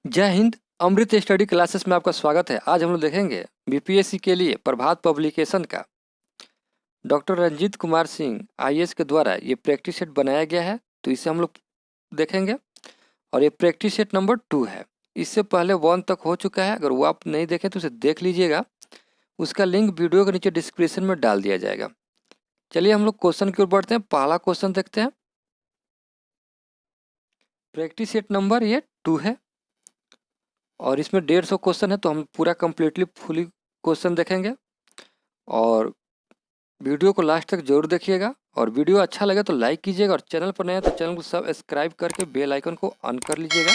जय हिंद। अमृत study classes में आपका स्वागत है। आज हम लोग देखेंगे बीपीएससी के लिए प्रभात पब्लिकेशन का डॉक्टर रंजीत कुमार सिंह आईएएस के द्वारा ये प्रैक्टिस सेट बनाया गया है, तो इसे हम लोग देखेंगे। और ये प्रैक्टिस सेट नंबर 2 है। इससे पहले 1 तक हो चुका है, अगर वो आप नहीं देखें तो उसे देख लीजिएगा। उसका लिंक वीडियो के नीचे डिस्क्रिप्शन में डाल दिया जाएगा। चलिए हम लोग क्वेश्चन की ओर बढ़ते हैं। पहला क्वेश्चन देखते हैं। प्रैक्टिस सेट नंबर ये 2 है और इसमें 150 क्वेश्चन है, तो हम पूरा कंप्लीटली फुली क्वेश्चन देखेंगे। और वीडियो को लास्ट तक जरूर देखिएगा। और वीडियो अच्छा लगे तो लाइक कीजिएगा, और चैनल पर नए हैं तो चैनल को सब्सक्राइब करके बेल आइकन को ऑन कर लीजिएगा।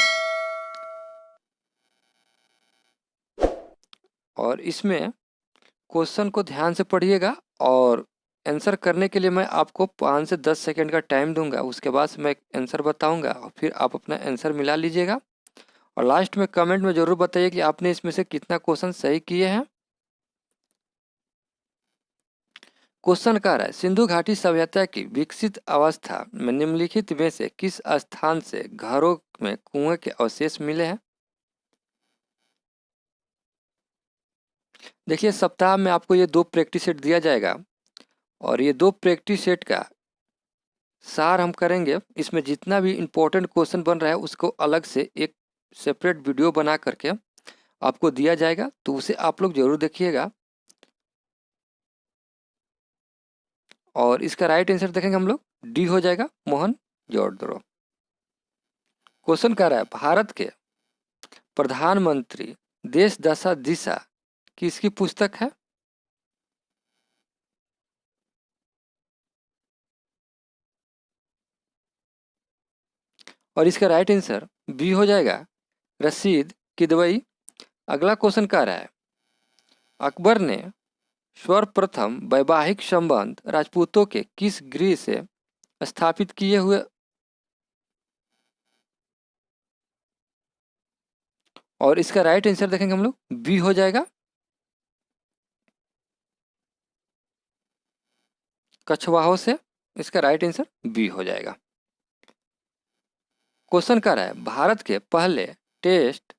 और इसमें क्वेश्चन को ध्यान से पढ़िएगा, और आंसर करने के लिए मैं आपको 5 से 10 सेकंड का टाइम दूंगा। उसके बाद मैं आंसर बताऊंगा और फिर आप अपना आंसर मिला लीजिएगा। और लास्ट में कमेंट में ज़रूर बताइए कि आपने इसमें से कितना क्वेश्चन सही किए हैं। क्वेश्चन कह रहा है, सिंधु घाटी सभ्यता की विकसित अवस्था में निम्नलिखित में से किस स्थान से घरों में कुएं के अवशेष मिले हैं। देखिए, सप्ताह में आपको ये 2 प्रैक्टिस सेट दिया जाएगा, और ये 2 प्रैक्टिस सेट का सार हम करेंगे। इसमें जितना भी इम्पोर्टेंट क्वेश्चन बन रहा है उसको अलग से एक सेपरेट वीडियो बना करके आपको दिया जाएगा, तो उसे आप लोग जरूर देखिएगा। और इसका राइट आंसर देखेंगे हम लोग, डी हो जाएगा, मोहनजोदड़ो। क्वेश्चन कह रहा है, भारत के प्रधानमंत्री देश दशा दिशा किसकी पुस्तक है। और इसका राइट आंसर बी हो जाएगा, रशीद किदवई। अगला क्वेश्चन कह रहा है, अकबर ने सर्वप्रथम वैवाहिक संबंध राजपूतों के किस गृह से स्थापित किए हुए। और इसका राइट आंसर देखेंगे हम लोग, बी हो जाएगा, कछवाहों से। इसका राइट आंसर बी हो जाएगा। क्वेश्चन कर रहा है, भारत के पहले टेस्ट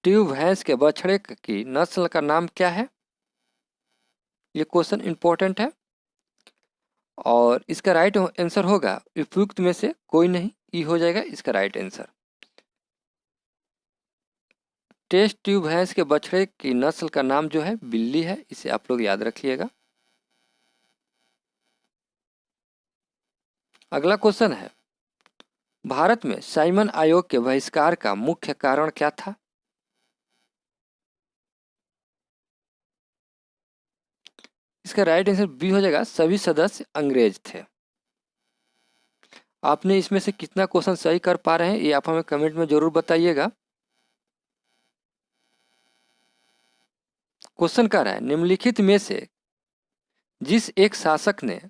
ट्यूब भैंस के बछड़े की नस्ल का नाम क्या है। ये क्वेश्चन इंपॉर्टेंट है। और इसका राइट आंसर होगा, उपयुक्त में से कोई नहीं, ई हो जाएगा इसका राइट आंसर। टेस्ट ट्यूब भैंस के बछड़े की नस्ल का नाम जो है बिल्ली है, इसे आप लोग याद रखिएगा। अगला क्वेश्चन है, भारत में साइमन आयोग के बहिष्कार का मुख्य कारण क्या था। इसका राइट आंसर बी हो जाएगा, सभी सदस्य अंग्रेज थे। आपने इसमें से कितना क्वेश्चन सही कर पा रहे हैं ये आप हमें कमेंट में जरूर बताइएगा। क्वेश्चन कह रहा है, निम्नलिखित में से जिस एक शासक ने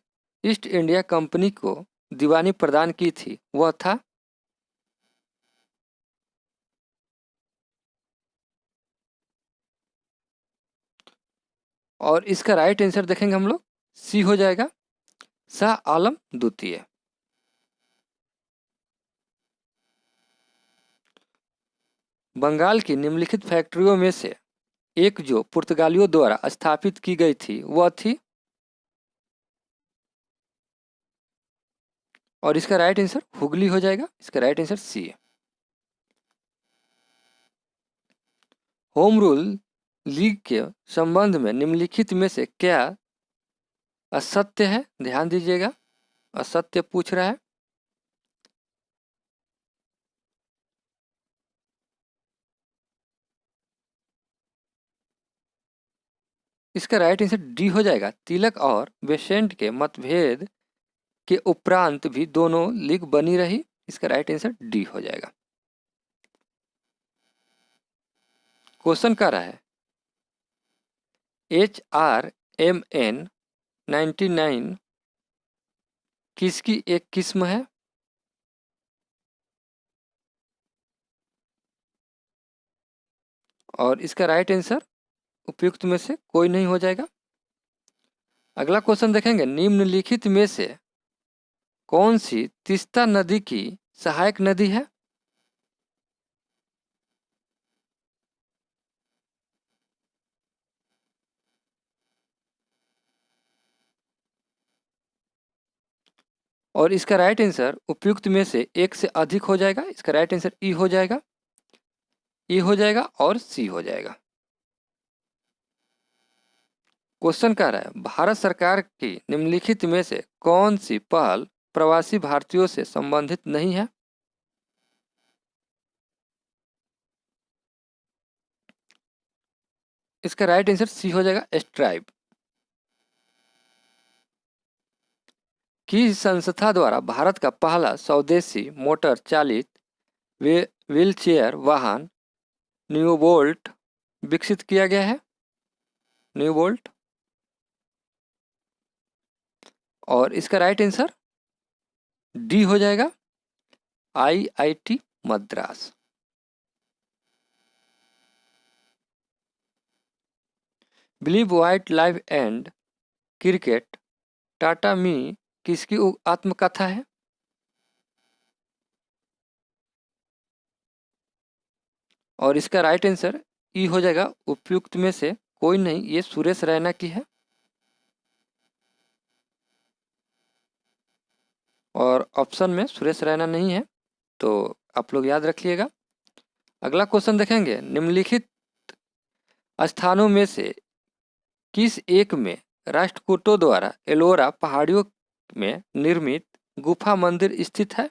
ईस्ट इंडिया कंपनी को दीवानी प्रदान की थी वह था। और इसका राइट आंसर देखेंगे हम लोग, सी हो जाएगा, शाह आलम द्वितीय। बंगाल की निम्नलिखित फैक्ट्रियों में से एक जो पुर्तगालियों द्वारा स्थापित की गई थी वह थी। और इसका राइट आंसर हुगली हो जाएगा, इसका राइट आंसर सी है। होम रूल लीग के संबंध में निम्नलिखित में से क्या असत्य है। ध्यान दीजिएगा, असत्य पूछ रहा है। इसका राइट आंसर डी हो जाएगा, तिलक और बेसेंट के मतभेद के उपरांत भी दोनों लीग बनी रही। इसका राइट आंसर डी हो जाएगा। क्वेश्चन कर रहा है, HRMN 99 किसकी एक किस्म है। और इसका राइट आंसर उपयुक्त में से कोई नहीं हो जाएगा। अगला क्वेश्चन देखेंगे, निम्नलिखित में से कौन सी तीस्ता नदी की सहायक नदी है। और इसका राइट आंसर उपयुक्त में से एक से अधिक हो जाएगा। इसका राइट आंसर ई हो जाएगा, ई हो जाएगा और सी हो जाएगा। क्वेश्चन कह रहा है भारत सरकार की निम्नलिखित में से कौन सी पहल प्रवासी भारतीयों से संबंधित नहीं है। इसका राइट आंसर सी हो जाएगा, स्ट्राइप। किस संस्था द्वारा भारत का पहला स्वदेशी मोटर चालित व्हीलचेयर वाहन न्यूबोल्ट विकसित किया गया है। न्यूबोल्ट। और इसका राइट आंसर डी हो जाएगा, IIT Madras. Believe what life and cricket taught me किसकी आत्मकथा है। और इसका राइट आंसर ई हो जाएगा, उपयुक्त में से कोई नहीं, ये सुरेश रैना की है। और ऑप्शन में सुरेश रैना नहीं है, तो आप लोग याद रखिएगा। अगला क्वेश्चन देखेंगे, निम्नलिखित स्थानों में से किस एक में राष्ट्रकूटों द्वारा एलोरा पहाड़ियों में निर्मित गुफा मंदिर स्थित है।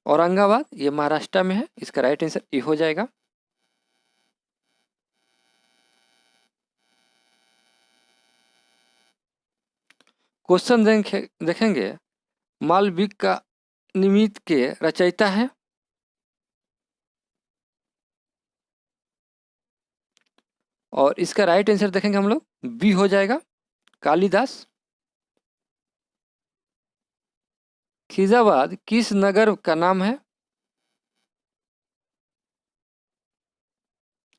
औरंगाबाद, ये महाराष्ट्र में है। इसका राइट आंसर ई हो जाएगा। क्वेश्चन देखेंगे, मालविक का निमित्त के रचयिता है। और इसका राइट आंसर देखेंगे हम लोग, बी हो जाएगा, कालिदास। खिजाबाद किस नगर का नाम है।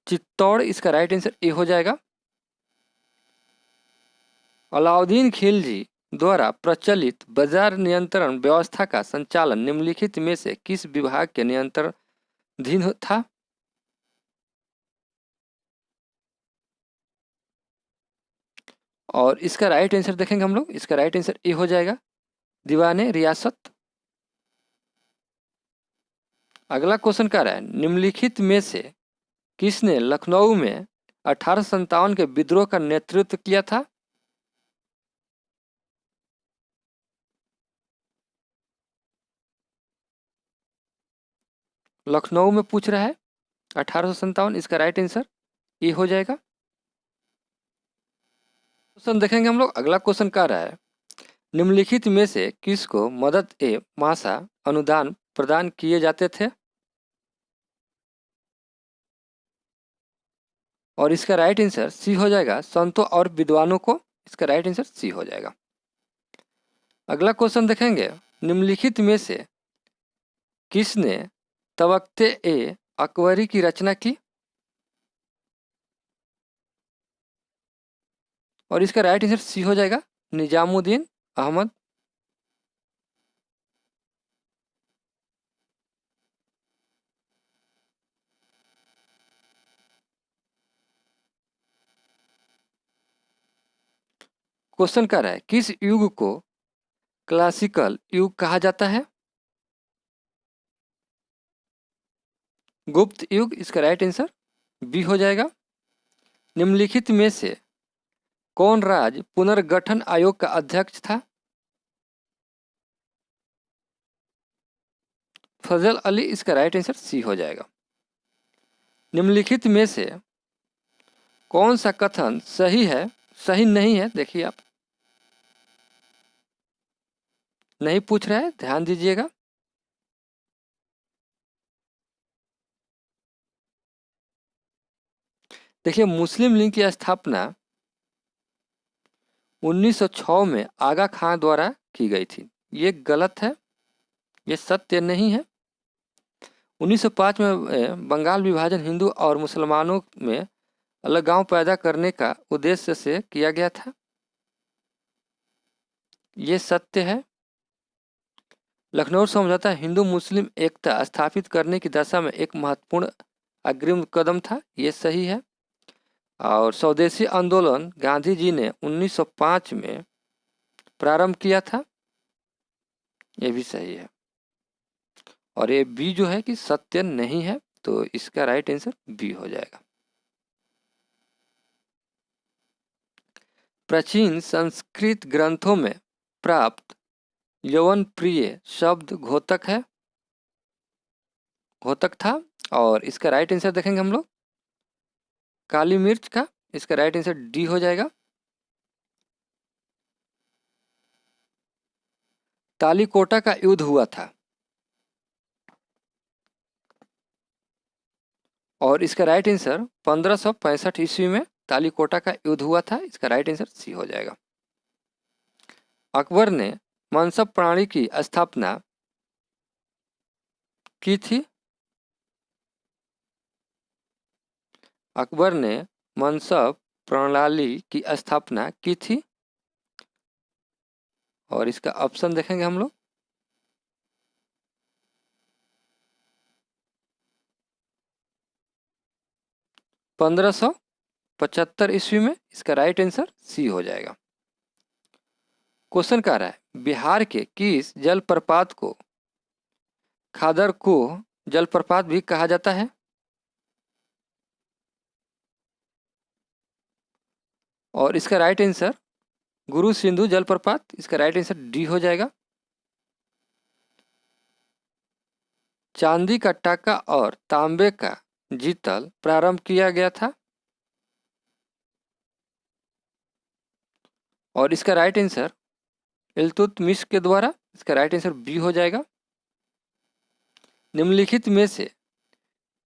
चित्तौड़, इसका राइट आंसर ए हो जाएगा। अलाउद्दीन खिलजी द्वारा प्रचलित बाजार नियंत्रण व्यवस्था का संचालन निम्नलिखित में से किस विभाग के नियंत्रणाधीन था। और इसका राइट आंसर देखेंगे हम लोग, इसका राइट आंसर ए हो जाएगा, दीवाने रियासत। अगला क्वेश्चन कह रहा है, निम्नलिखित में से किसने लखनऊ में 1857 के विद्रोह का नेतृत्व किया था। लखनऊ में पूछ रहा है, 1857, इसका राइट आंसर ए हो जाएगा। क्वेश्चन देखेंगे हम लोग। अगला क्वेश्चन कह रहा है, निम्नलिखित में से किसको मदद ए मासा अनुदान प्रदान किए जाते थे। और इसका राइट आंसर सी हो जाएगा, संतों और विद्वानों को। इसका राइट आंसर सी हो जाएगा। अगला क्वेश्चन देखेंगे, निम्नलिखित में से किसने तबक्ते ए अकबरी की रचना की। और इसका राइट आंसर सी हो जाएगा, निजामुद्दीन अहमद। क्वेश्चन कर रहा है, किस युग को क्लासिकल युग कहा जाता है। गुप्त युग, इसका राइट आंसर बी हो जाएगा। निम्नलिखित में से कौन राज्य पुनर्गठन आयोग का अध्यक्ष था। फजल अली, इसका राइट आंसर सी हो जाएगा। निम्नलिखित में से कौन सा कथन सही है, सही नहीं है। देखिए आप, नहीं पूछ रहा है, ध्यान दीजिएगा। देखिए, मुस्लिम लीग की स्थापना 1906 में आगा खां द्वारा की गई थी। ये गलत है, ये सत्य नहीं है। 1905 में बंगाल विभाजन हिंदू और मुसलमानों में अलगाव पैदा करने का उद्देश्य से किया गया था। ये सत्य है। लखनऊ समझौता हिंदू मुस्लिम एकता स्थापित करने की दिशा में एक महत्वपूर्ण अग्रिम कदम था। ये सही है। और स्वदेशी आंदोलन गांधी जी ने 1905 में प्रारंभ किया था, ये भी सही है। और ये बी जो है कि सत्य नहीं है, तो इसका राइट आंसर बी हो जाएगा। प्राचीन संस्कृत ग्रंथों में प्राप्त यौवन प्रिय शब्द घोतक है, घोतक था। और इसका राइट आंसर देखेंगे हम लोग काली मिर्च का, इसका राइट आंसर डी हो जाएगा। तालीकोटा का युद्ध हुआ था, और इसका राइट आंसर 1565 ईस्वी में तालीकोटा का युद्ध हुआ था, इसका राइट आंसर सी हो जाएगा। अकबर ने मनसब प्रणाली की स्थापना की थी, अकबर ने मनसब प्रणाली की स्थापना की थी। और इसका ऑप्शन देखेंगे हम लोग 1575 ईस्वी में, इसका राइट आंसर सी हो जाएगा। क्वेश्चन कह रहा है बिहार के किस जलप्रपात को खादरकुह जलप्रपात भी कहा जाता है? और इसका राइट आंसर गुरु सिंधु जलप्रपात, इसका राइट आंसर डी हो जाएगा। चांदी का टाका और तांबे का जीतल प्रारंभ किया गया था, और इसका राइट आंसर इल्तुतमिश के द्वारा, इसका राइट आंसर बी हो जाएगा। निम्नलिखित में से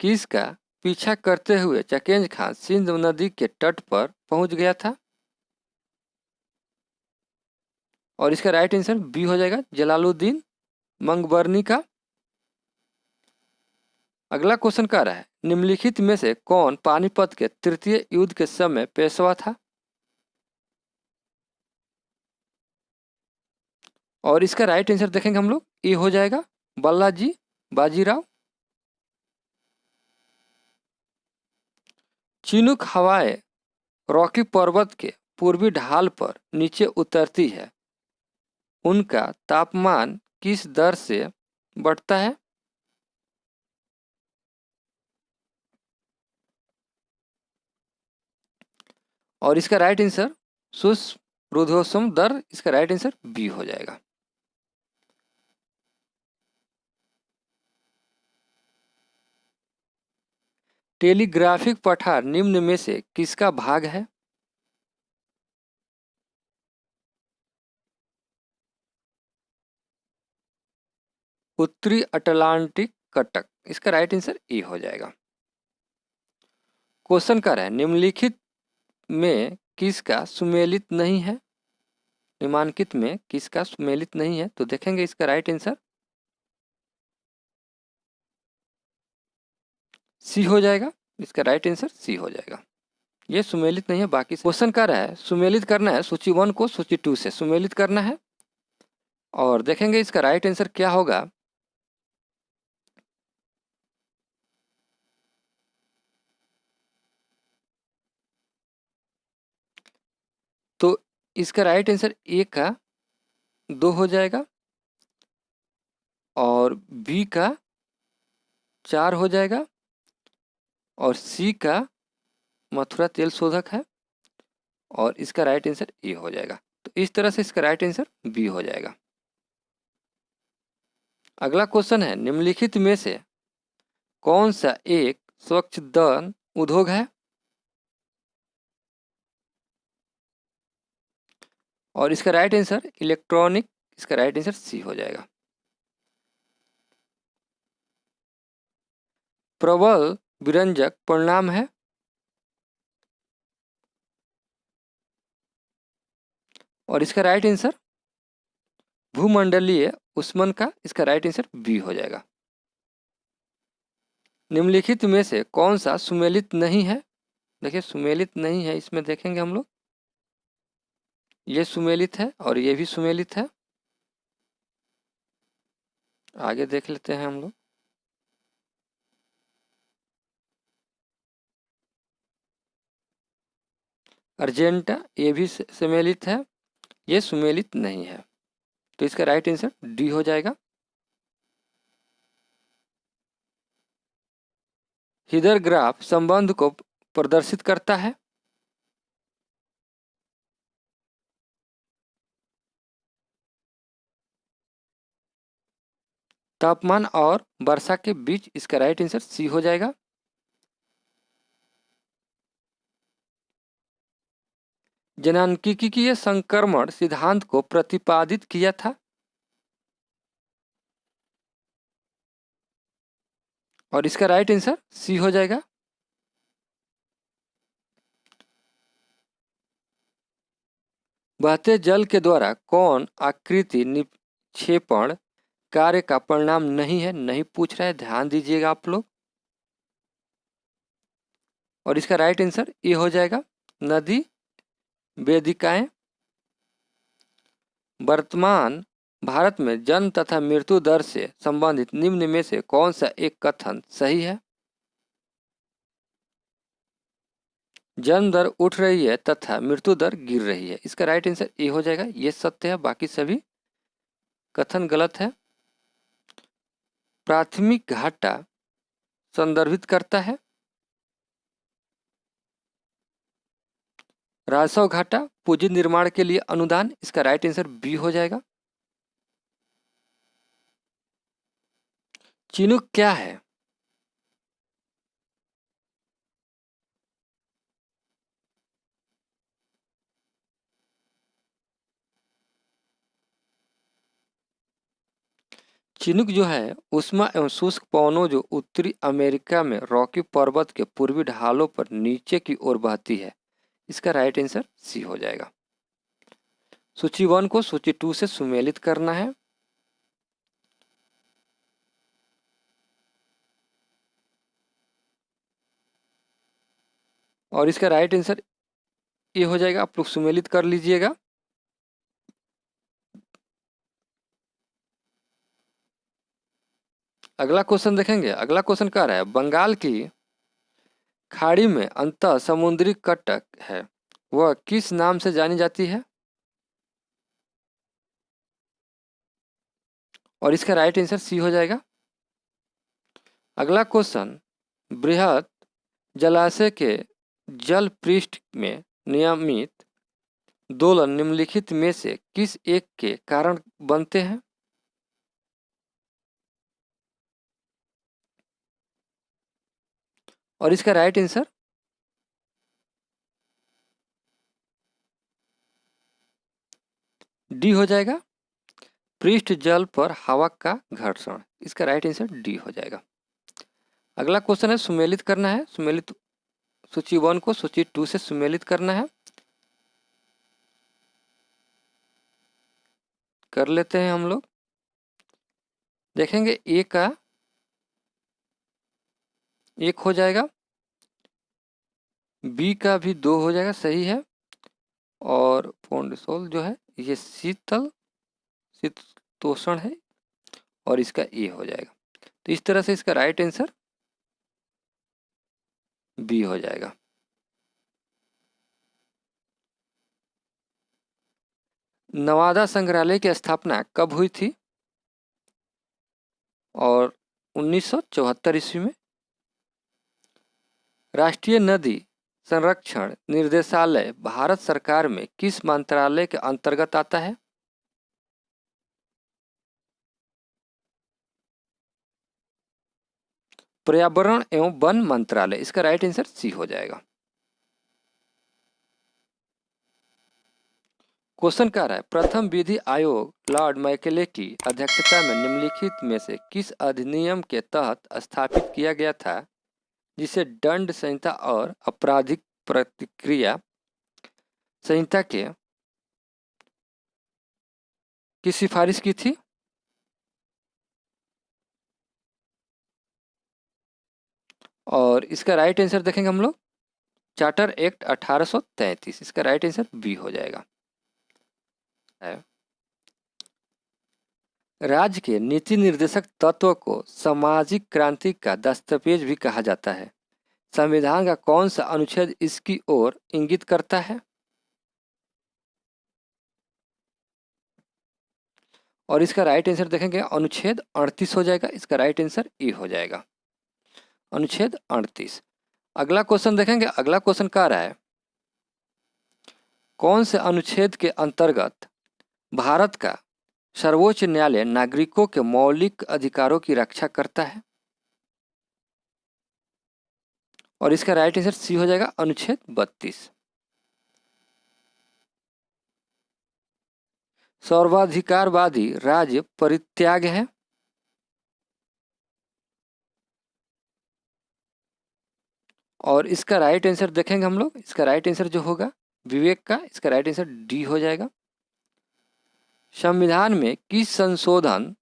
किसका पीछा करते हुए चकेंज खान सिंध नदी के तट पर पहुंच गया था? और इसका राइट आंसर बी हो जाएगा जलालुद्दीन मंगबरनी का। अगला क्वेश्चन कह रहा है निम्नलिखित में से कौन पानीपत के तृतीय युद्ध के समय पेशवा था? और इसका राइट आंसर देखेंगे हम लोग ए हो जाएगा बालाजी बाजीराव। चिनूक हवाएं रॉकी पर्वत के पूर्वी ढाल पर नीचे उतरती है, उनका तापमान किस दर से बढ़ता है? और इसका राइट आंसर शुष्क दर, इसका राइट आंसर बी हो जाएगा। टेलीग्राफिक पठार निम्न में से किसका भाग है? उत्तरी अटलांटिक कटक, इसका राइट आंसर ए हो जाएगा। क्वेश्चन कर रहा है निम्नलिखित में किसका सुमेलित नहीं है? निम्नांकित में किसका सुमेलित नहीं है? तो देखेंगे इसका राइट आंसर सी हो जाएगा, इसका राइट आंसर सी हो जाएगा। ये सुमेलित नहीं है, बाकी क्वेश्चन कर रहा है सुमेलित करना है सूची 1 को सूची 2 से सुमेलित करना है, और देखेंगे इसका राइट आंसर क्या होगा। तो इसका राइट आंसर ए का 2 हो जाएगा, और बी का 4 हो जाएगा, और सी का मथुरा तेल शोधक है, और इसका राइट आंसर ए हो जाएगा। तो इस तरह से इसका राइट आंसर बी हो जाएगा। अगला क्वेश्चन है निम्नलिखित में से कौन सा एक स्वच्छंदन उद्योग है? और इसका राइट आंसर इलेक्ट्रॉनिक, इसका राइट आंसर सी हो जाएगा। प्रबल विरंजक परिणाम है, और इसका राइट आंसर भूमंडलीय उष्मन का, इसका राइट आंसर बी हो जाएगा। निम्नलिखित में से कौन सा सुमेलित नहीं है? देखिए सुमेलित नहीं है, इसमें देखेंगे हम लोग ये सुमेलित है और ये भी सुमेलित है। आगे देख लेते हैं हम लोग। अर्जेंटा ये भी सम्मिलित है, ये सुमेलित नहीं है। तो इसका राइट आंसर डी हो जाएगा। हीदर ग्राफ संबंध को प्रदर्शित करता है। तापमान और वर्षा के बीच, इसका राइट आंसर सी हो जाएगा। जनांकिकीय संक्रमण सिद्धांत को प्रतिपादित किया था। और इसका राइट आंसर सी हो जाएगा। बहते जल के द्वारा कौन आकृति निक्षेपण कार्य का परिणाम नहीं है, नहीं पूछ रहा है, ध्यान दीजिएगा आप लोग। और इसका राइट आंसर ये हो जाएगा नदी वेदिकाएं। वर्तमान भारत में जन्म तथा मृत्यु दर से संबंधित निम्न में से कौन सा एक कथन सही है? जन्म दर उठ रही है तथा मृत्यु दर गिर रही है। इसका राइट आंसर ये हो जाएगा, ये सत्य है, बाकी सभी कथन गलत है। प्राथमिक घाटा संदर्भित करता है। राजस्व घाटा पूंजी निर्माण के लिए अनुदान। इसका राइट आंसर बी हो जाएगा। चिनुक क्या है? चिनुक जो है उष्मा एवं शुष्क पवनों जो उत्तरी अमेरिका में रॉकी पर्वत के पूर्वी ढालों पर नीचे की ओर बहती है। इसका राइट आंसर सी हो जाएगा। सूची 1 को सूची 2 से सुमेलित करना है। और इसका राइट आंसर ये हो जाएगा, आप लोग सुमेलित कर लीजिएगा। अगला क्वेश्चन देखेंगे। अगला क्वेश्चन कह रहा है बंगाल की खाड़ी में अंत समुद्री कटक है, वह किस नाम से जानी जाती है? और इसका राइट आंसर सी हो जाएगा। अगला क्वेश्चन, बृहद जलाशय के जल पृष्ठ में नियमित दोलन निम्नलिखित में से किस एक के कारण बनते हैं? और इसका राइट आंसर डी हो जाएगा, पृष्ठ जल पर हवा का घर्षण। इसका राइट आंसर डी हो जाएगा। अगला क्वेश्चन है सुमेलित करना है। सुमेलित सूची 1 को सूची 2 से सुमेलित करना है। कर लेते हैं हम लोग। देखेंगे ए का 1 हो जाएगा, बी का भी 2 हो जाएगा, सही है। और फोंडसोल जो है ये शीतोष्ण है, और इसका ए हो जाएगा। तो इस तरह से इसका राइट आंसर बी हो जाएगा। नवादा संग्रहालय की स्थापना कब हुई थी? और 1974 ईस्वी में। राष्ट्रीय नदी संरक्षण निर्देशालय भारत सरकार में किस मंत्रालय के अंतर्गत आता है? पर्यावरण एवं वन मंत्रालय। इसका राइट आंसर सी हो जाएगा। क्वेश्चन कह रहा है प्रथम विधि आयोग लॉर्ड मैकेले की अध्यक्षता में निम्नलिखित में से किस अधिनियम के तहत स्थापित किया गया था जिसे दंड संहिता और आपराधिक प्रतिक्रिया संहिता की सिफारिश की थी? और इसका राइट आंसर देखेंगे हम लोग, चार्टर एक्ट 1833। इसका राइट आंसर बी हो जाएगा। राज्य के नीति निर्देशक तत्व को सामाजिक क्रांति का दस्तावेज भी कहा जाता है। संविधान का कौन सा अनुच्छेद इसकी ओर इंगित करता है? और इसका राइट आंसर देखेंगे अनुच्छेद 38 हो जाएगा। इसका राइट आंसर ई हो जाएगा, अनुच्छेद 38। अगला क्वेश्चन देखेंगे। अगला क्वेश्चन कह रहा है कौन से अनुच्छेद के अंतर्गत भारत का सर्वोच्च न्यायालय नागरिकों के मौलिक अधिकारों की रक्षा करता है? और इसका राइट आंसर सी हो जाएगा, अनुच्छेद 32। सर्वाधिकारवादी राज्य परित्याग है। और इसका राइट आंसर देखेंगे हम लोग। इसका राइट आंसर जो होगा विवेक का, इसका राइट आंसर डी हो जाएगा। संविधान में किस संशोधन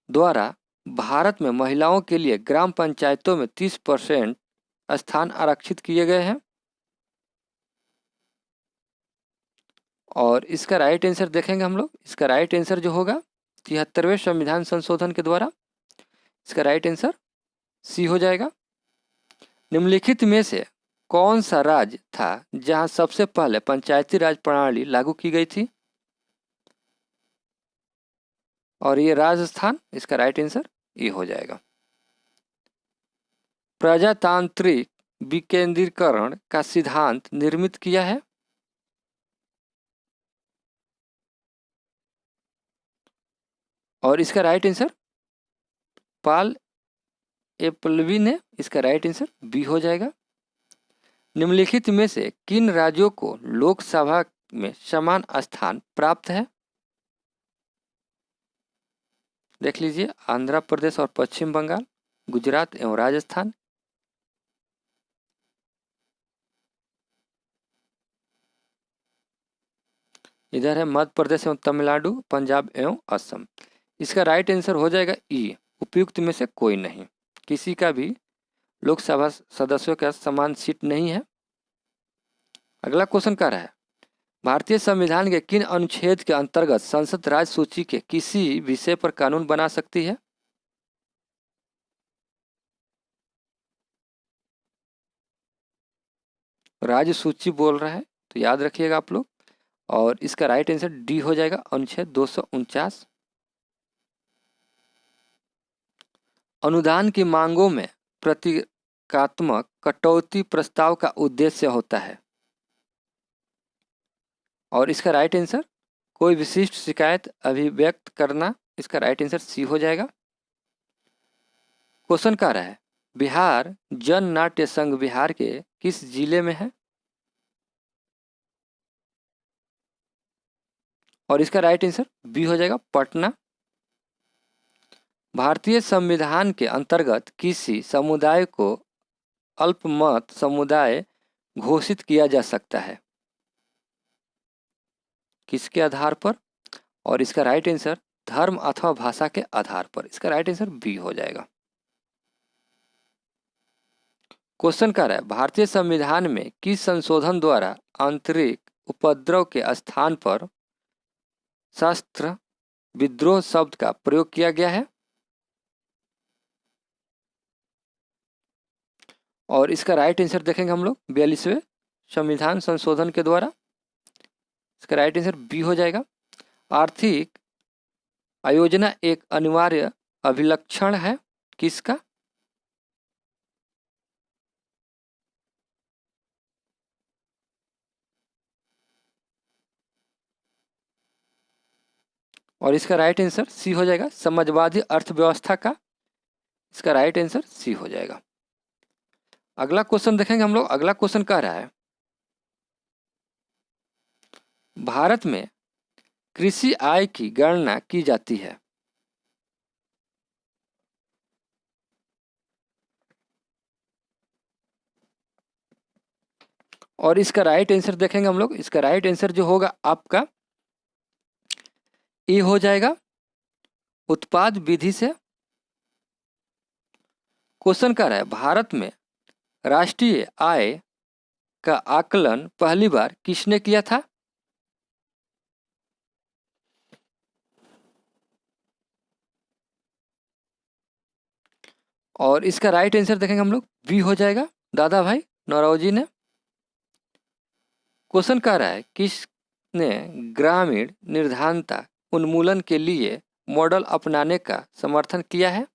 द्वारा भारत में महिलाओं के लिए ग्राम पंचायतों में 30% स्थान आरक्षित किए गए हैं? और इसका राइट आंसर देखेंगे हम लोग। इसका राइट आंसर जो होगा 73वें संविधान संशोधन के द्वारा। इसका राइट आंसर सी हो जाएगा। निम्नलिखित में से कौन सा राज्य था जहां सबसे पहले पंचायती राज प्रणाली लागू की गई थी? और ये राजस्थान। इसका राइट आंसर ये हो जाएगा। प्रजातांत्रिक विकेंद्रीकरण का सिद्धांत निर्मित किया है? और इसका राइट आंसर पाल एपल्वी ने। इसका राइट आंसर बी हो जाएगा। निम्नलिखित में से किन राज्यों को लोकसभा में समान स्थान प्राप्त है? देख लीजिए, आंध्र प्रदेश और पश्चिम बंगाल, गुजरात एवं राजस्थान। इधर है मध्य प्रदेश एवं तमिलनाडु, पंजाब एवं असम। इसका राइट आंसर हो जाएगा ई, उपयुक्त में से कोई नहीं। किसी का भी लोकसभा सदस्यों का समान सीट नहीं है। अगला क्वेश्चन कह रहा है भारतीय संविधान के किन अनुच्छेद के अंतर्गत संसद राज्य सूची के किसी विषय पर कानून बना सकती है? राज्य सूची बोल रहा है तो याद रखिएगा आप लोग। और इसका राइट आंसर डी हो जाएगा, अनुच्छेद 249। अनुदान की मांगों में प्रतीकात्मक कटौती प्रस्ताव का उद्देश्य होता है। और इसका राइट आंसर कोई विशिष्ट शिकायत अभिव्यक्त करना। इसका राइट आंसर सी हो जाएगा। क्वेश्चन कह रहा है बिहार जन नाट्य संघ बिहार के किस जिले में है? और इसका राइट आंसर बी हो जाएगा, पटना। भारतीय संविधान के अंतर्गत किसी समुदाय को अल्पमत समुदाय घोषित किया जा सकता है? किसके आधार पर? और इसका राइट आंसर धर्म अथवा भाषा के आधार पर। इसका राइट आंसर बी हो जाएगा। क्वेश्चन कह रहा है भारतीय संविधान में किस संशोधन द्वारा आंतरिक उपद्रव के स्थान पर शस्त्र विद्रोह शब्द का प्रयोग किया गया है? और इसका राइट आंसर देखेंगे हम लोग 42वें संविधान संशोधन के द्वारा। इसका राइट आंसर बी हो जाएगा। आर्थिक आयोजना एक अनिवार्य अभिलक्षण है किसका? और इसका राइट आंसर सी हो जाएगा, समाजवादी अर्थव्यवस्था का। इसका राइट आंसर सी हो जाएगा। अगला क्वेश्चन देखेंगे हम लोग। अगला क्वेश्चन कह रहा है भारत में कृषि आय की गणना की जाती है? और इसका राइट आंसर देखेंगे हम लोग। इसका राइट आंसर जो होगा आपका ए हो जाएगा, उत्पाद विधि से। क्वेश्चन कह रहा है भारत में राष्ट्रीय आय का आकलन पहली बार किसने किया था? और इसका राइट आंसर देखेंगे हम लोग बी हो जाएगा, दादा भाई नौरोजी ने। क्वेश्चन कह रहा है किसने ग्रामीण निर्धनता उन्मूलन के लिए मॉडल अपनाने का समर्थन किया है?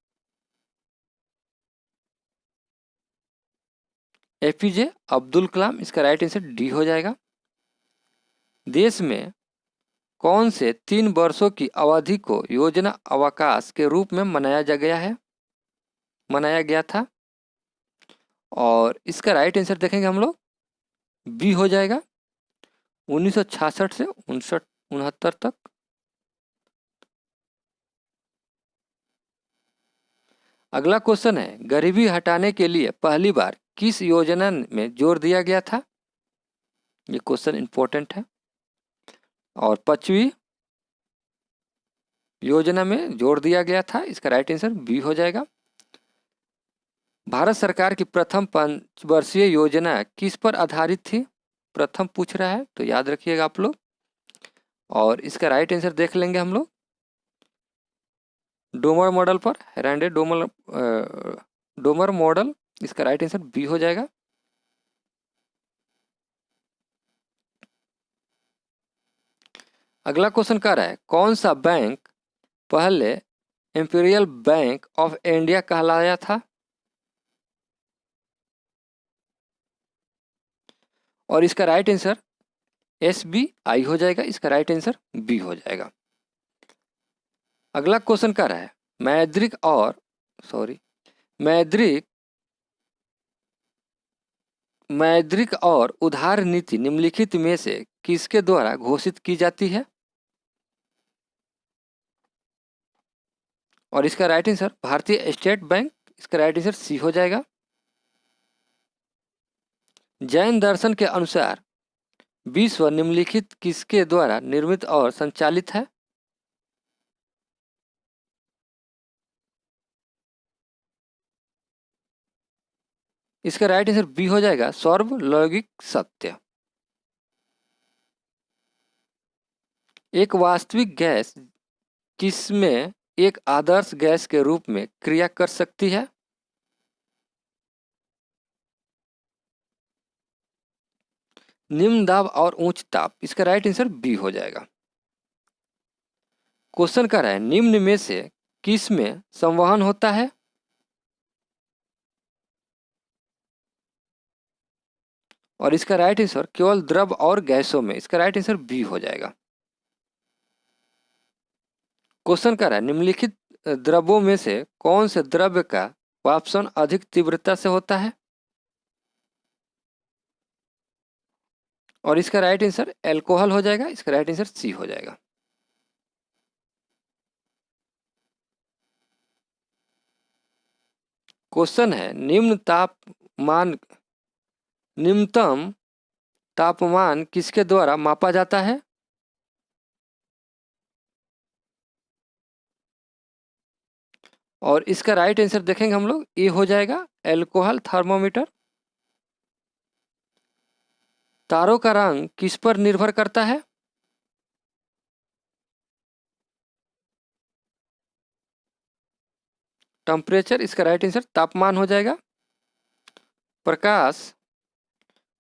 एपीजे अब्दुल कलाम, इसका राइट आंसर डी हो जाएगा। देश में कौन से 3 वर्षों की अवधि को योजना अवकाश के रूप में मनाया गया था? और इसका राइट आंसर देखेंगे हम लोग, बी हो जाएगा, 1966 से 69 तक। अगला क्वेश्चन है, गरीबी हटाने के लिए पहली बार किस योजना में जोर दिया गया था? ये क्वेश्चन इंपॉर्टेंट है। और 5वीं योजना में जोर दिया गया था, इसका राइट आंसर बी हो जाएगा। भारत सरकार की प्रथम पंचवर्षीय योजना किस पर आधारित थी? प्रथम पूछ रहा है तो याद रखिएगा आप लोग। और इसका राइट आंसर देख लेंगे हम लोग, डोमर मॉडल पर, हेरांडे डोमर मॉडल, इसका राइट आंसर बी हो जाएगा। अगला क्वेश्चन कह रहा है, कौन सा बैंक पहले इंपीरियल बैंक ऑफ इंडिया कहलाया था? और इसका राइट आंसर SBI हो जाएगा, इसका राइट आंसर बी हो जाएगा। अगला क्वेश्चन कह रहा है, मौद्रिक और उधार नीति निम्नलिखित में से किसके द्वारा घोषित की जाती है? और इसका राइट आंसर भारतीय स्टेट बैंक, इसका राइट आंसर सी हो जाएगा। जैन दर्शन के अनुसार विश्व निम्नलिखित किसके द्वारा निर्मित और संचालित है? इसका राइट आंसर बी हो जाएगा, सार्वलौकिक सत्य। एक वास्तविक गैस किसमें एक आदर्श गैस के रूप में क्रिया कर सकती है? निम्न दाब और उच्च ताप, इसका राइट आंसर बी हो जाएगा। क्वेश्चन कर रहा है, निम्न में से किस में संवहन होता है? और इसका राइट आंसर केवल द्रव और गैसों में, इसका राइट आंसर बी हो जाएगा। क्वेश्चन कर रहा है, निम्नलिखित द्रवों में से कौन से द्रव्य का वाष्पन अधिक तीव्रता से होता है? और इसका राइट आंसर एल्कोहल हो जाएगा, इसका राइट आंसर सी हो जाएगा। क्वेश्चन है, निम्नतम तापमान किसके द्वारा मापा जाता है? और इसका राइट आंसर देखेंगे हम लोग, ए हो जाएगा, एल्कोहल थर्मोमीटर। तारों का रंग किस पर निर्भर करता है? टेम्परेचर, इसका राइट आंसर तापमान हो जाएगा। प्रकाश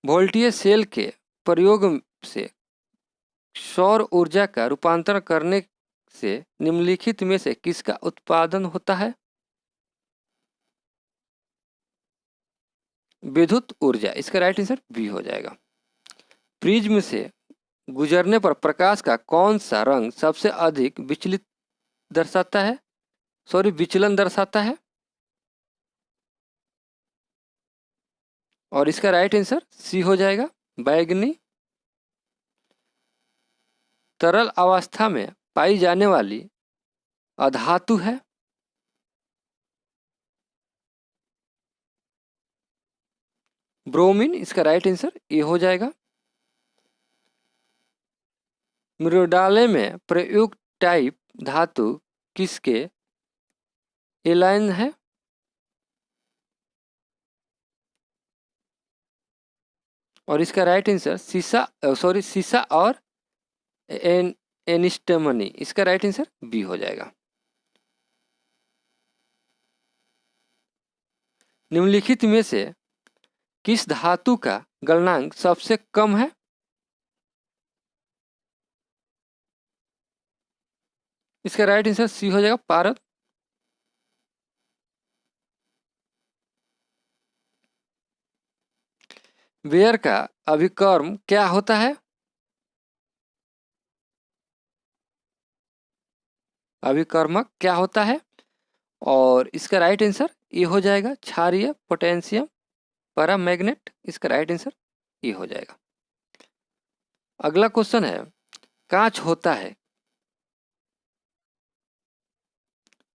वोल्टीय सेल के प्रयोग से सौर ऊर्जा का रूपांतरण करने से निम्नलिखित में से किसका उत्पादन होता है? विद्युत ऊर्जा, इसका राइट आंसर बी हो जाएगा। प्रिज्म से गुजरने पर प्रकाश का कौन सा रंग सबसे अधिक विचलन दर्शाता है? और इसका राइट आंसर सी हो जाएगा, बैगनी। तरल अवस्था में पाई जाने वाली अधातु है? ब्रोमीन, इसका राइट आंसर ए हो जाएगा। मृदालय में प्रयुक्त टाइप धातु किसके एलाइन है? और इसका राइट आंसर सीसा और एनिस्टमनी, इसका राइट आंसर बी हो जाएगा। निम्नलिखित में से किस धातु का गलनांक सबसे कम है? इसका राइट आंसर सी हो जाएगा, पारद। वेयर का अभिकर्म क्या होता है? अभिकर्मक क्या होता है? और इसका राइट आंसर ये हो जाएगा, क्षारीय पोटेशियम पैरामैग्नेट। इसका राइट आंसर ये हो जाएगा। अगला क्वेश्चन है, कांच होता है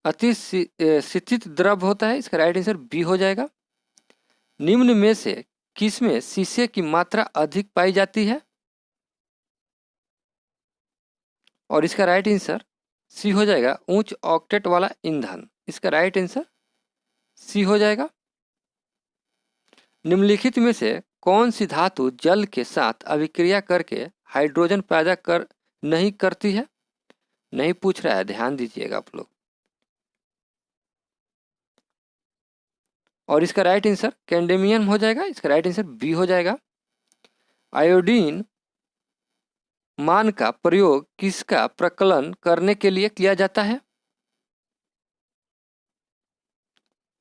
अति शिथित द्रव होता है। इसका राइट आंसर बी हो जाएगा। निम्न में से किसमें शीशे की मात्रा अधिक पाई जाती है? और इसका राइट आंसर सी हो जाएगा, उच्च ऑक्टेट वाला ईंधन। इसका राइट आंसर सी हो जाएगा। निम्नलिखित में से कौन सी धातु जल के साथ अभिक्रिया करके हाइड्रोजन पैदा कर नहीं करती है? नहीं पूछ रहा है, ध्यान दीजिएगा आप लोग। और इसका राइट आंसर कैडमियम हो जाएगा। इसका राइट आंसर बी हो जाएगा। आयोडीन मान का प्रयोग किसका प्रकलन करने के लिए किया जाता है?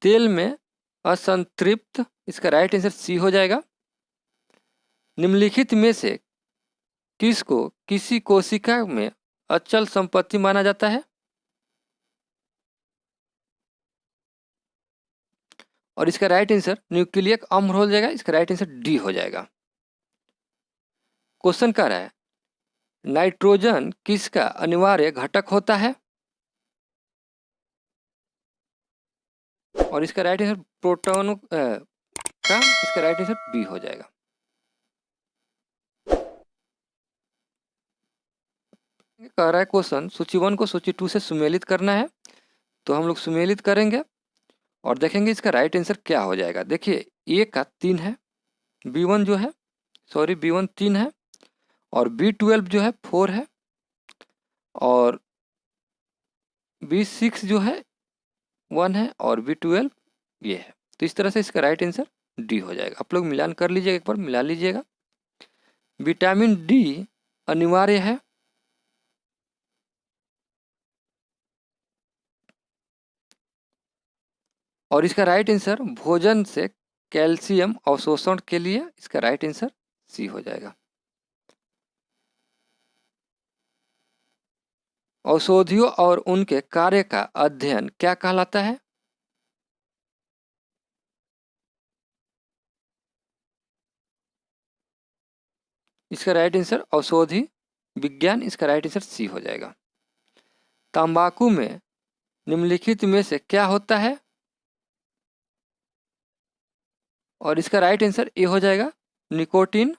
तेल में असंतृप्त। इसका राइट आंसर सी हो जाएगा। निम्नलिखित में से किसको किसी कोशिका में अचल संपत्ति माना जाता है? और इसका राइट आंसर न्यूक्लियक अम्ल हो जाएगा। इसका राइट आंसर डी हो जाएगा। क्वेश्चन कह रहा है, नाइट्रोजन किसका अनिवार्य घटक होता है? और इसका राइट आंसर प्रोटॉन का। इसका राइट आंसर बी हो जाएगा। कह रहा है क्वेश्चन, सूची 1 को सूची 2 से सुमेलित करना है। तो हम लोग सुमेलित करेंगे और देखेंगे इसका राइट आंसर क्या हो जाएगा। देखिए, ए का 3 है, B1 जो है, सॉरी B1 3 है, और B12 जो है 4 है, और B6 जो है 1 है, और B12 ये है। तो इस तरह से इसका राइट आंसर डी हो जाएगा। आप लोग मिलान कर लीजिएगा, एक बार मिला लीजिएगा। विटामिन डी अनिवार्य है। और इसका राइट आंसर भोजन से कैल्शियम अवशोषण के लिए। इसका राइट आंसर सी हो जाएगा। औषधियों और उनके कार्य का अध्ययन क्या कहलाता है? इसका राइट आंसर औषधि विज्ञान। इसका राइट आंसर सी हो जाएगा। तंबाकू में निम्नलिखित में से क्या होता है? और इसका राइट आंसर ए हो जाएगा, निकोटीन।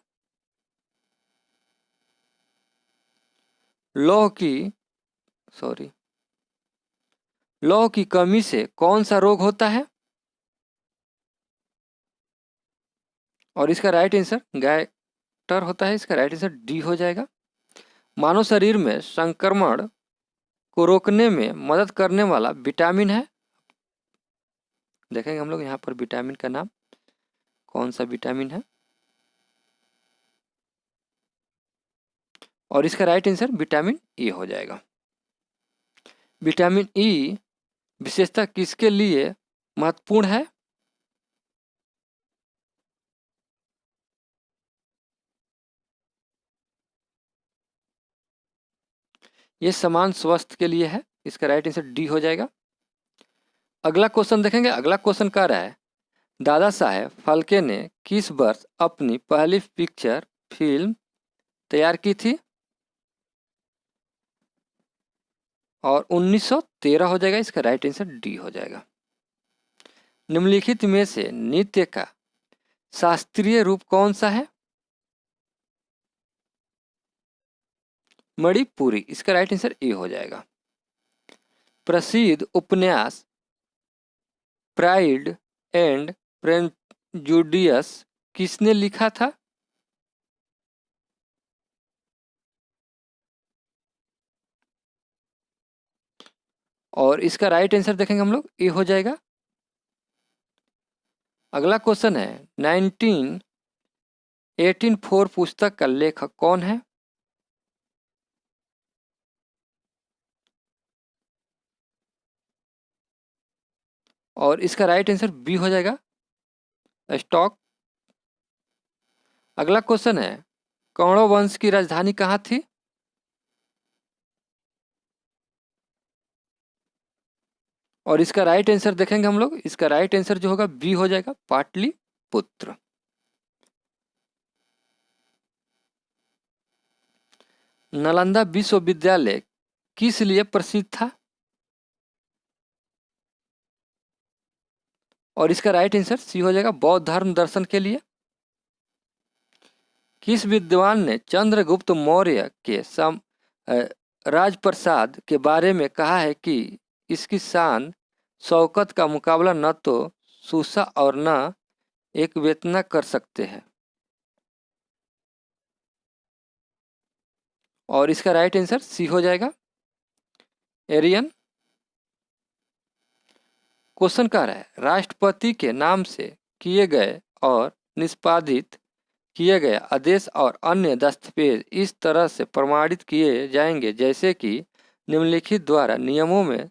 लौह की कमी से कौन सा रोग होता है? और इसका राइट आंसर गैटर होता है। इसका राइट आंसर डी हो जाएगा। मानव शरीर में संक्रमण को रोकने में मदद करने वाला विटामिन है। देखेंगे हम लोग यहाँ पर विटामिन का नाम, कौन सा विटामिन है। और इसका राइट आंसर विटामिन ई हो जाएगा। विटामिन ई विशेषता किसके लिए महत्वपूर्ण है? ये समान स्वास्थ्य के लिए है। इसका राइट आंसर डी हो जाएगा। अगला क्वेश्चन देखेंगे। अगला क्वेश्चन कह रहा है, दादा साहेब फाल्के ने किस वर्ष अपनी पहली पिक्चर फिल्म तैयार की थी? और 1913 हो जाएगा। इसका राइट आंसर डी हो जाएगा। निम्नलिखित में से नृत्य का शास्त्रीय रूप कौन सा है? मणिपुरी। इसका राइट आंसर ए हो जाएगा। प्रसिद्ध उपन्यास प्राइड एंड प्रेजुडियस किसने लिखा था? और इसका राइट आंसर देखेंगे हम लोग, ए हो जाएगा। अगला क्वेश्चन है, 1984 पुस्तक का लेखक कौन है? और इसका राइट आंसर बी हो जाएगा, स्टॉक। अगला क्वेश्चन है, कौरव वंश की राजधानी कहाँ थी? और इसका राइट आंसर देखेंगे हम लोग, इसका राइट आंसर जो होगा बी हो जाएगा, पाटलिपुत्र। नालंदा विश्वविद्यालय किस लिए प्रसिद्ध था? और इसका राइट आंसर सी हो जाएगा, बौद्ध धर्म दर्शन के लिए। किस विद्वान ने चंद्रगुप्त मौर्य के राजप्रसाद के बारे में कहा है कि इसकी शान शौकत का मुकाबला न तो सुसा और न एक वेतना कर सकते हैं? और इसका राइट आंसर सी हो जाएगा, एरियन। क्वेश्चन कह रहा है, राष्ट्रपति के नाम से किए गए और निष्पादित किए गए आदेश और अन्य दस्तावेज इस तरह से प्रमाणित किए जाएंगे जैसे कि निम्नलिखित द्वारा नियमों में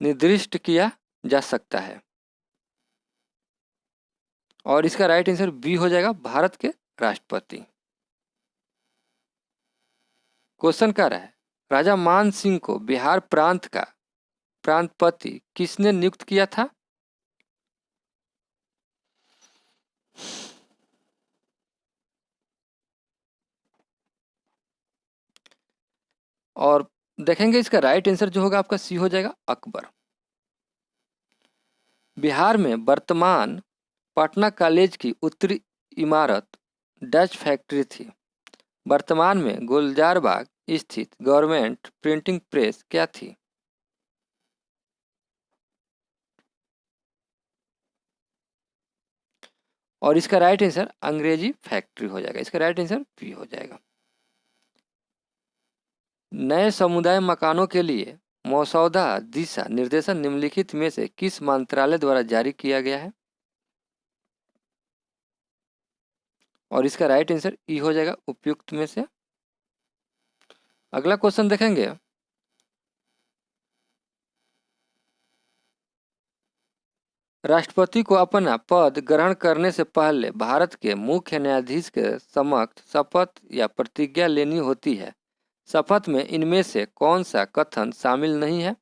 निर्दिष्ट किया जा सकता है। और इसका राइट आंसर बी हो जाएगा, भारत के राष्ट्रपति। क्वेश्चन कह रहा है, राजा मान सिंह को बिहार प्रांत का प्रांतपति किसने नियुक्त किया था? और देखेंगे इसका राइट आंसर जो होगा आपका सी हो जाएगा, अकबर। बिहार में वर्तमान पटना कॉलेज की उत्तरी इमारत डच फैक्ट्री थी। वर्तमान में गुलजार बाग स्थित गवर्नमेंट प्रिंटिंग प्रेस क्या थी? और इसका राइट आंसर अंग्रेजी फैक्ट्री हो जाएगा। इसका राइट आंसर बी हो जाएगा। नए समुदाय मकानों के लिए मसौदा दिशा निर्देशन निम्नलिखित में से किस मंत्रालय द्वारा जारी किया गया है? और इसका राइट आंसर ई हो जाएगा, उपयुक्त में से। अगला क्वेश्चन देखेंगे, राष्ट्रपति को अपना पद ग्रहण करने से पहले भारत के मुख्य न्यायाधीश के समक्ष शपथ या प्रतिज्ञा लेनी होती है। शपथ में इनमें से कौन सा कथन शामिल नहीं है?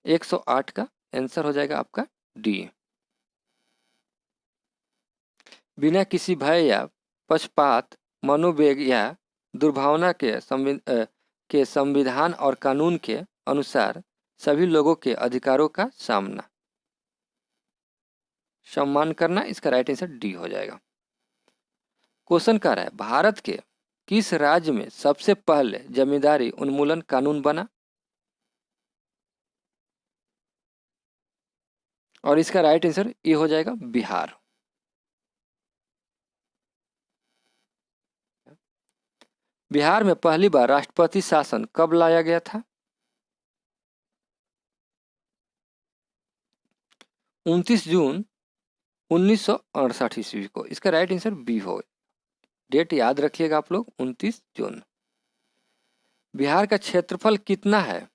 108 का आंसर हो जाएगा आपका डी। बिना किसी भय या पक्षपात, मनोवेग या दुर्भावना के संविधान और कानून के अनुसार सभी लोगों के अधिकारों का सम्मान करना। इसका राइट आंसर डी हो जाएगा। क्वेश्चन कह रहा है, भारत के किस राज्य में सबसे पहले जमींदारी उन्मूलन कानून बना? और इसका राइट आंसर ये हो जाएगा, बिहार। बिहार में पहली बार राष्ट्रपति शासन कब लाया गया था? 29 जून 1968 ईस्वी को। इसका राइट आंसर बी हो। डेट याद रखिएगा आप लोग, 29 जून। बिहार का क्षेत्रफल कितना है?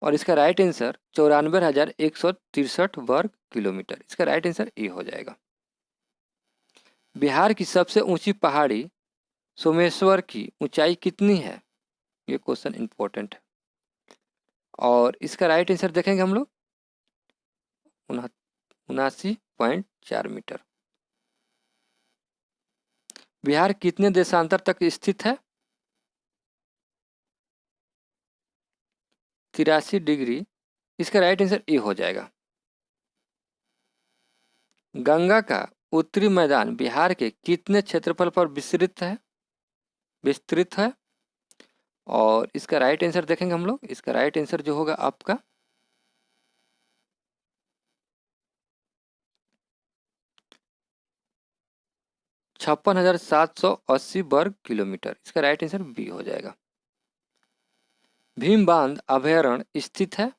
और इसका राइट आंसर 94,163 वर्ग किलोमीटर। इसका राइट आंसर ए हो जाएगा। बिहार की सबसे ऊंची पहाड़ी सोमेश्वर की ऊंचाई कितनी है? ये क्वेश्चन इंपॉर्टेंट है। और इसका राइट आंसर देखेंगे हम लोग, 79.4 मीटर। बिहार कितने देशांतर तक स्थित है? 83 डिग्री। इसका राइट आंसर ए हो जाएगा। गंगा का उत्तरी मैदान बिहार के कितने क्षेत्रफल पर विस्तृत है? और इसका राइट आंसर देखेंगे हम लोग, इसका राइट आंसर जो होगा आपका 56,780 वर्ग किलोमीटर। इसका राइट आंसर बी हो जाएगा। भीम बांध अभयारण्य स्थित है?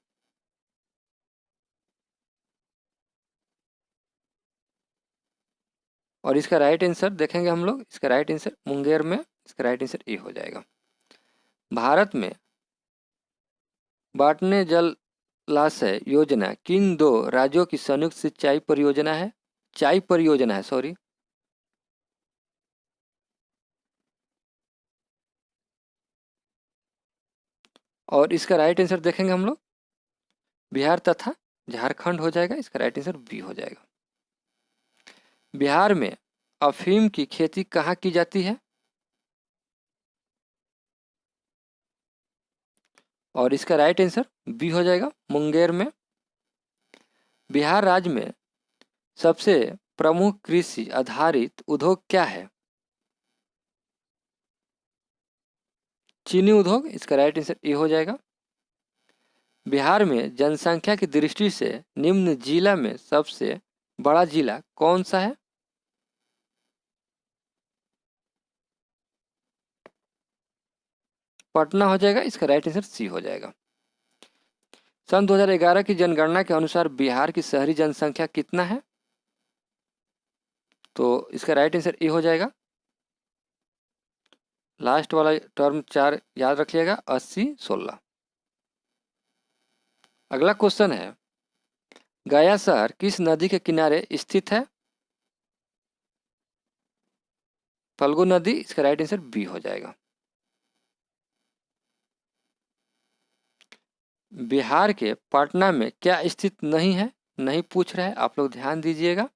और इसका राइट आंसर देखेंगे हम लोग, इसका राइट आंसर मुंगेर में। इसका राइट आंसर ए हो जाएगा। भारत में बांटने जलाशय योजना किन दो राज्यों की संयुक्त सिंचाई परियोजना है? चाई परियोजना है, सॉरी। और इसका राइट आंसर देखेंगे हम लोग, बिहार तथा झारखंड हो जाएगा। इसका राइट आंसर बी हो जाएगा। बिहार में अफीम की खेती कहाँ की जाती है? और इसका राइट आंसर बी हो जाएगा, मुंगेर में। बिहार राज्य में सबसे प्रमुख कृषि आधारित उद्योग क्या है? चीनी उद्योग। इसका राइट आंसर ए हो जाएगा। बिहार में जनसंख्या की दृष्टि से निम्न जिला में सबसे बड़ा जिला कौन सा है? पटना हो जाएगा। इसका राइट आंसर सी हो जाएगा। सन 2011 की जनगणना के अनुसार बिहार की शहरी जनसंख्या कितना है? तो इसका राइट आंसर ए हो जाएगा। लास्ट वाला टर्म 4 याद रखिएगा, 80-16। अगला क्वेश्चन है, गया शहर किस नदी के किनारे स्थित है? फल्गु नदी। इसका राइट आंसर बी हो जाएगा। बिहार के पटना में क्या स्थित नहीं है? नहीं पूछ रहा है, आप लोग ध्यान दीजिएगा।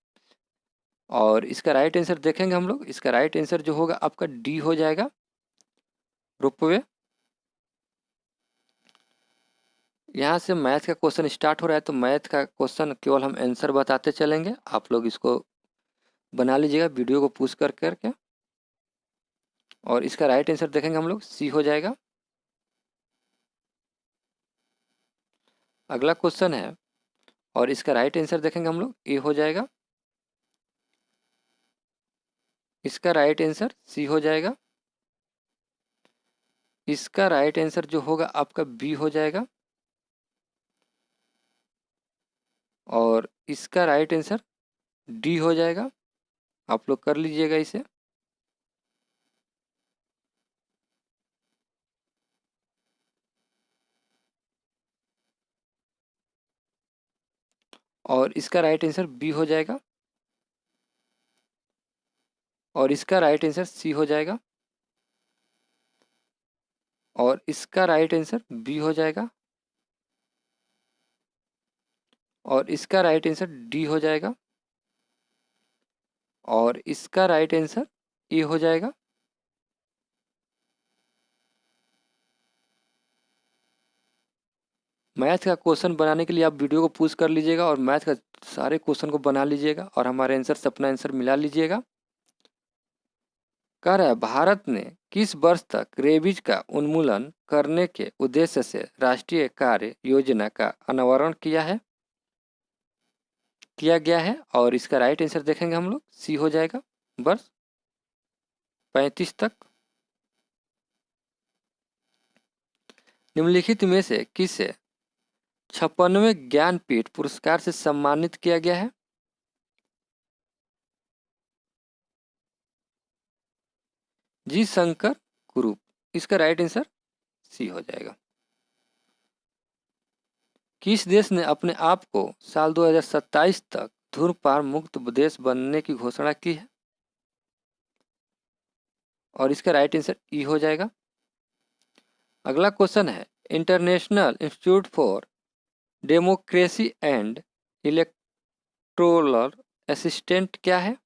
और इसका राइट आंसर देखेंगे हम लोग। इसका राइट आंसर जो होगा आपका डी हो जाएगा, रोपवे। यहाँ से मैथ का क्वेश्चन स्टार्ट हो रहा है, तो मैथ का क्वेश्चन केवल हम आंसर बताते चलेंगे, आप लोग इसको बना लीजिएगा वीडियो को पूछ कर करके। और इसका राइट आंसर देखेंगे हम लोग, सी हो जाएगा। अगला क्वेश्चन है, और इसका राइट आंसर देखेंगे हम लोग, ए हो जाएगा। इसका राइट आंसर सी हो जाएगा। इसका राइट आंसर जो होगा आपका बी हो जाएगा। और इसका राइट आंसर डी हो जाएगा। आप लोग कर लीजिएगा इसे। और इसका राइट आंसर बी हो जाएगा। और इसका राइट आंसर सी हो जाएगा। और इसका राइट आंसर बी हो जाएगा। और इसका राइट आंसर डी हो जाएगा। और इसका राइट आंसर ए हो जाएगा। मैथ का क्वेश्चन बनाने के लिए आप वीडियो को पूछ कर लीजिएगा और मैथ का सारे क्वेश्चन को बना लीजिएगा और हमारे आंसर से अपना आंसर मिला लीजिएगा। कह रहा है, भारत ने किस वर्ष तक रेबीज का उन्मूलन करने के उद्देश्य से राष्ट्रीय कार्य योजना का अनावरण किया गया है? और इसका राइट आंसर देखेंगे हम लोग, सी हो जाएगा, वर्ष 35 तक। निम्नलिखित में से किसे 56वें ज्ञानपीठ पुरस्कार से सम्मानित किया गया है? जी शंकर कुरूप। इसका राइट आंसर सी हो जाएगा। किस देश ने अपने आप को साल 2027 तक धूम्रपान मुक्त देश बनने की घोषणा की है? और इसका राइट आंसर ई हो जाएगा। अगला क्वेश्चन है, international institute for democracy and electoral assistant क्या है?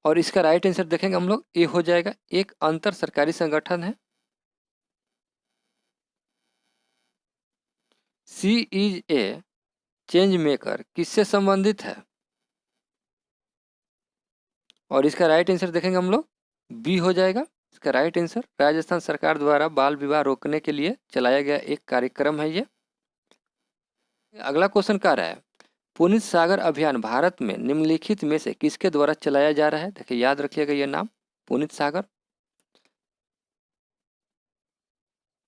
और इसका राइट आंसर देखेंगे हम लोग, ए हो जाएगा, एक अंतर सरकारी संगठन है। सी इज ए चेंज मेकर किससे संबंधित है? और इसका राइट आंसर देखेंगे हम लोग, बी हो जाएगा। इसका राइट आंसर राजस्थान सरकार द्वारा बाल विवाह रोकने के लिए चलाया गया एक कार्यक्रम है ये। अगला क्वेश्चन कह रहा है, पुनीत सागर अभियान भारत में निम्नलिखित में से किसके द्वारा चलाया जा रहा है? देखिए याद रखिएगा ये नाम, पुनीत सागर।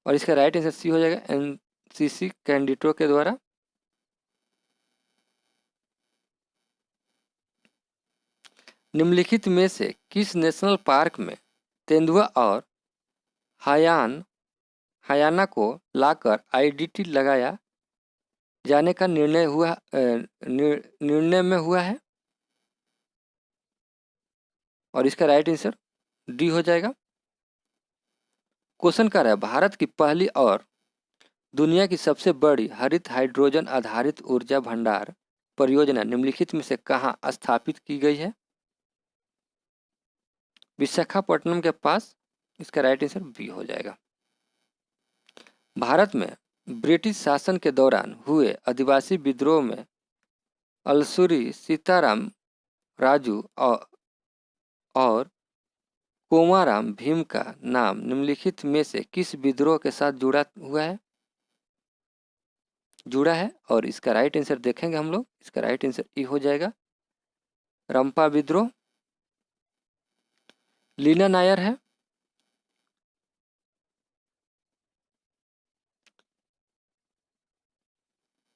और इसका राइट आंसर सी हो जाएगा, एनसीसी कैंडिडेटों के द्वारा। निम्नलिखित में से किस नेशनल पार्क में तेंदुआ और हायाना को लाकर आईडीटी लगाया जाने का निर्णय में हुआ है? और इसका राइट आंसर डी हो जाएगा। क्वेश्चन कर रहा है, भारत की पहली और दुनिया की सबसे बड़ी हरित हाइड्रोजन आधारित ऊर्जा भंडार परियोजना निम्नलिखित में से कहाँ स्थापित की गई है? विशाखापट्टनम के पास। इसका राइट आंसर बी हो जाएगा। भारत में ब्रिटिश शासन के दौरान हुए आदिवासी विद्रोह में अलसूरी सीताराम राजू और कोमाराम भीम का नाम निम्नलिखित में से किस विद्रोह के साथ जुड़ा है? और इसका राइट आंसर देखेंगे हम लोग। इसका राइट आंसर ई हो जाएगा, रंपा विद्रोह। लीना नायर है।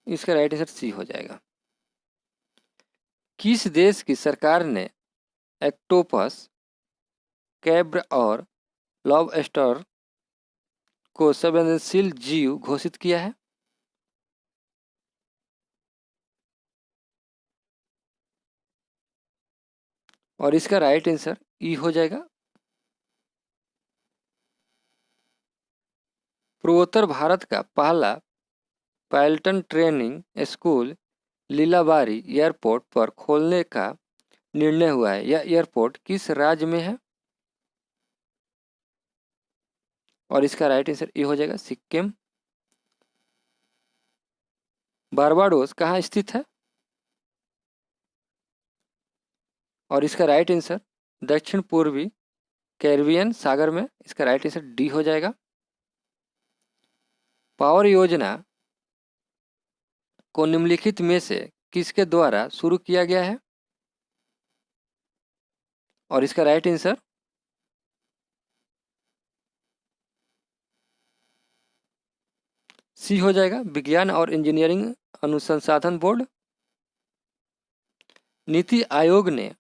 इसका राइट आंसर सी हो जाएगा। किस देश की सरकार ने एक्टोपस, कैब्र और लॉबस्टर को संवेदनशील जीव घोषित किया है? और इसका राइट आंसर ई हो जाएगा, पूर्वोत्तर भारत का पहला pilot training school Lilabari airport पर खोलने का निर्णय हुआ है। यह एयरपोर्ट किस राज्य में है? और इसका राइट आंसर ये हो जाएगा, सिक्किम। बारबाडोस कहाँ स्थित है? और इसका राइट आंसर दक्षिण पूर्वी कैरिबियन सागर में। इसका राइट आंसर डी हो जाएगा। पावर योजना को निम्नलिखित में से किसके द्वारा शुरू किया गया है? और इसका राइट आंसर सी हो जाएगा, विज्ञान और इंजीनियरिंग अनुसंधान बोर्ड। नीति आयोग ने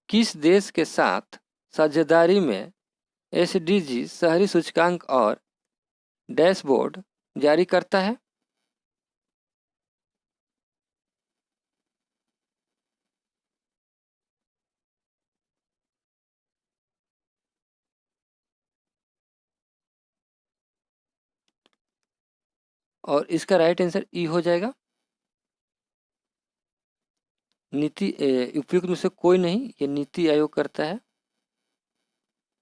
किस देश के साथ साझेदारी में एसडीजी शहरी सूचकांक और डैशबोर्ड जारी करता है? और इसका राइट आंसर ई हो जाएगा, नीति उपयुक्त में से कोई नहीं, ये नीति आयोग करता है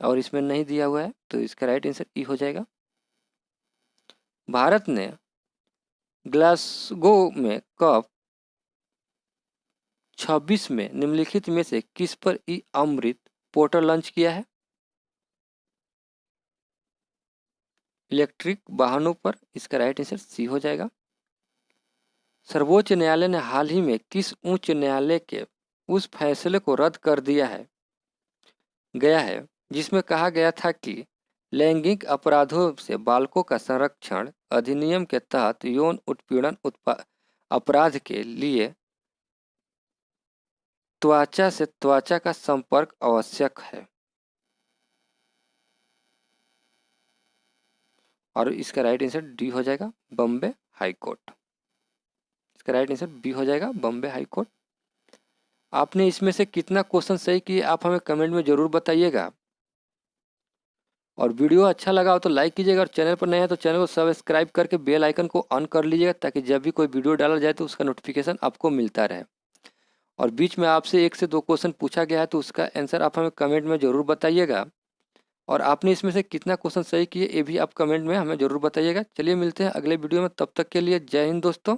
और इसमें नहीं दिया हुआ है, तो इसका राइट आंसर ई हो जाएगा। भारत ने ग्लासगो में कप 26 में निम्नलिखित में से किस पर ई अमृत पोर्टल लॉन्च किया है? इलेक्ट्रिक वाहनों पर। इसका राइट आंसर सी हो जाएगा। सर्वोच्च न्यायालय ने हाल ही में किस उच्च न्यायालय के उस फैसले को रद्द कर दिया गया है जिसमें कहा गया था कि लैंगिक अपराधों से बालकों का संरक्षण अधिनियम के तहत यौन उत्पीड़न अपराध के लिए त्वचा से त्वचा का संपर्क आवश्यक है? और इसका राइट आंसर डी हो जाएगा, बॉम्बे हाई कोर्ट। इसका राइट आंसर बी हो जाएगा, बॉम्बे हाई कोर्ट। आपने इसमें से कितना क्वेश्चन सही किए आप हमें कमेंट में ज़रूर बताइएगा। और वीडियो अच्छा लगा हो तो लाइक कीजिएगा, और चैनल पर नए हैं तो चैनल को सब्सक्राइब करके बेल आइकन को ऑन कर लीजिएगा, ताकि जब भी कोई वीडियो डाला जाए तो उसका नोटिफिकेशन आपको मिलता रहे। और बीच में आपसे 1 से 2 क्वेश्चन पूछा गया है तो उसका आंसर आप हमें कमेंट में ज़रूर बताइएगा। और आपने इसमें से कितना क्वेश्चन सही किए ये भी आप कमेंट में हमें ज़रूर बताइएगा। चलिए मिलते हैं अगले वीडियो में, तब तक के लिए जय हिंद दोस्तों।